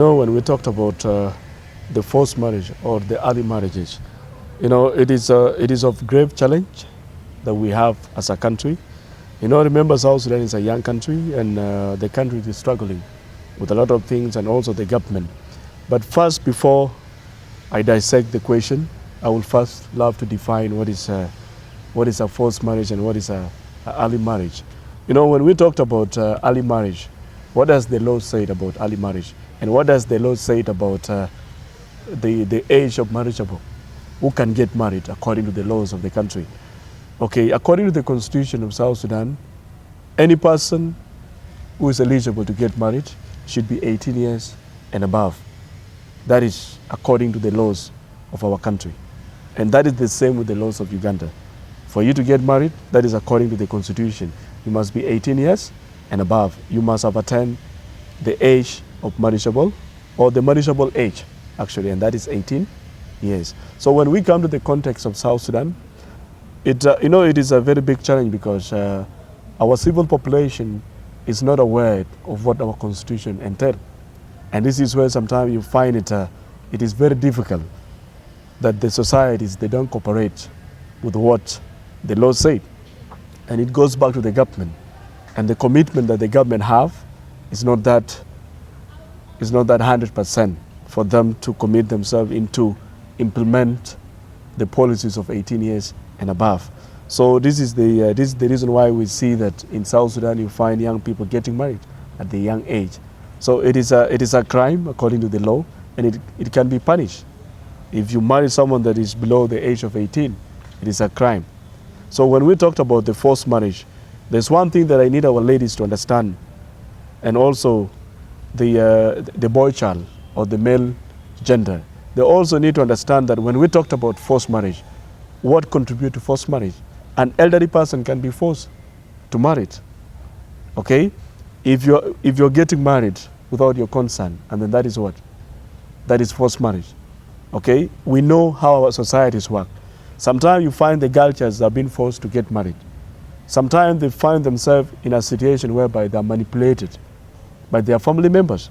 When we talked about the forced marriage or the early marriages, it is of grave challenge that we have as a country. Remember South Sudan is a young country and the country is struggling with a lot of things and also the government. But first, before I dissect the question, I will first love to define what is a forced marriage and what is a early marriage. When we talked about early marriage, what does the law say about early marriage? And what does the law say about the age of marriageable? Who can get married according to the laws of the country? Okay, according to the Constitution of South Sudan, any person who is eligible to get married should be 18 years and above. That is according to the laws of our country. And that is the same with the laws of Uganda. For you to get married, that is according to the Constitution. You must be 18 years and above. You must have attained the age of marriageable, or the marriageable age, actually, and that is 18 years. So when we come to the context of South Sudan, it is a very big challenge because our civil population is not aware of what our constitution entails. And this is where sometimes you find it is very difficult that the societies, they don't cooperate with what the law said. And it goes back to the government. And the commitment that the government have is not that 100% for them to commit themselves into implement the policies of 18 years and above. So this is the reason why we see that in South Sudan you find young people getting married at the young age. So it is a crime according to the law, and it can be punished. If you marry someone that is below the age of 18, it is a crime. So when we talked about the forced marriage, there's one thing that I need our ladies to understand, and also the boy child or the male gender. They also need to understand that when we talked about forced marriage, what contributes to forced marriage? An elderly person can be forced to marry. Okay? If you're getting married without your consent, and then that is what? That is forced marriage. Okay? We know how our societies work. Sometimes you find the girl childs are being forced to get married. Sometimes they find themselves in a situation whereby they are manipulated by their family members.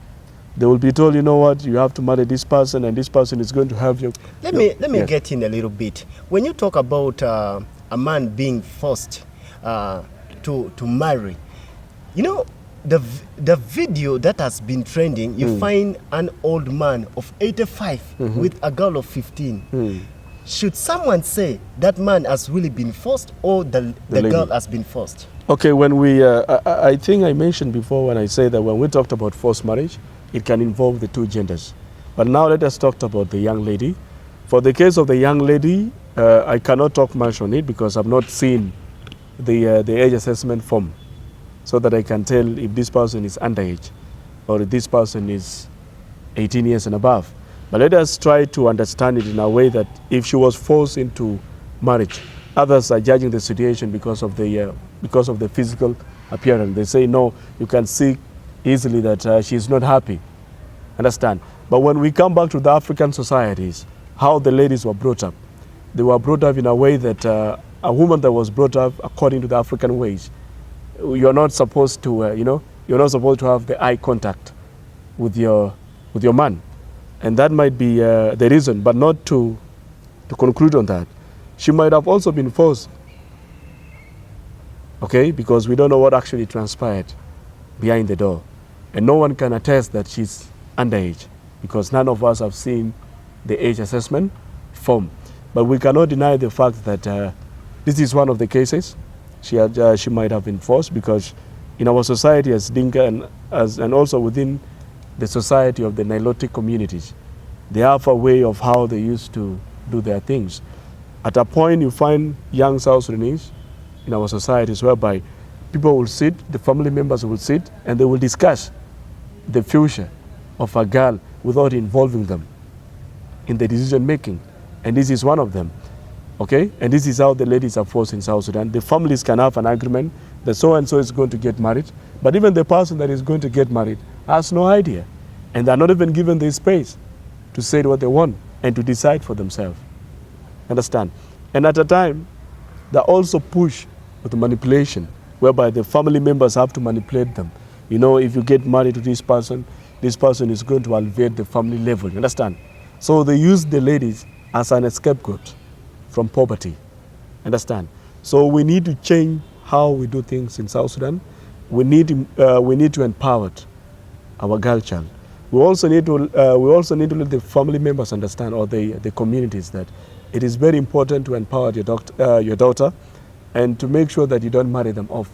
They will be told, you know what, you have to marry this person and this person is going to help you. Let me get in a little bit. When you talk about a man being forced to marry, the video that has been trending, you find an old man of 85 with a girl of 15. Should someone say that man has really been forced, or the girl has been forced? Okay, when we, I think I mentioned before when I say that when we talked about forced marriage, it can involve the two genders. But now let us talk about the young lady. For the case of the young lady, I cannot talk much on it because I've not seen the age assessment form, so that I can tell if this person is underage or if this person is 18 years and above. But let us try to understand it in a way that if she was forced into marriage, others are judging the situation because of the physical appearance. They say, no, you can see easily that she is not happy. Understand? But when we come back to the African societies, how the ladies were brought up, they were brought up in a way that a woman that was brought up according to the African ways, you're not supposed to, you're not supposed to have the eye contact with your man. And that might be the reason, but not to conclude on that. She might have also been forced, okay, because we don't know what actually transpired behind the door. And no one can attest that she's underage because none of us have seen the age assessment form. But we cannot deny the fact that this is one of the cases. She might have been forced because in our society as Dinka and also within the society of the Nilotic communities, they have a way of how they used to do their things. At a point, you find young South Sudanese in our societies whereby people will sit, the family members will sit, and they will discuss the future of a girl without involving them in the decision making. And this is one of them. Okay? And this is how the ladies are forced in South Sudan. The families can have an agreement that so-and-so is going to get married, but even the person that is going to get married has no idea. And they're not even given the space to say what they want and to decide for themselves. Understand? And at a time, they're also pushed with manipulation, whereby the family members have to manipulate them. If you get married to this person, this person is going to elevate the family level. You understand? So they use the ladies as an scapegoat from poverty. Understand? So we need to change how we do things in South Sudan. We need to empower our girl child. We also need to let the family members understand, or the communities, that it is very important to empower your daughter, and to make sure that you don't marry them off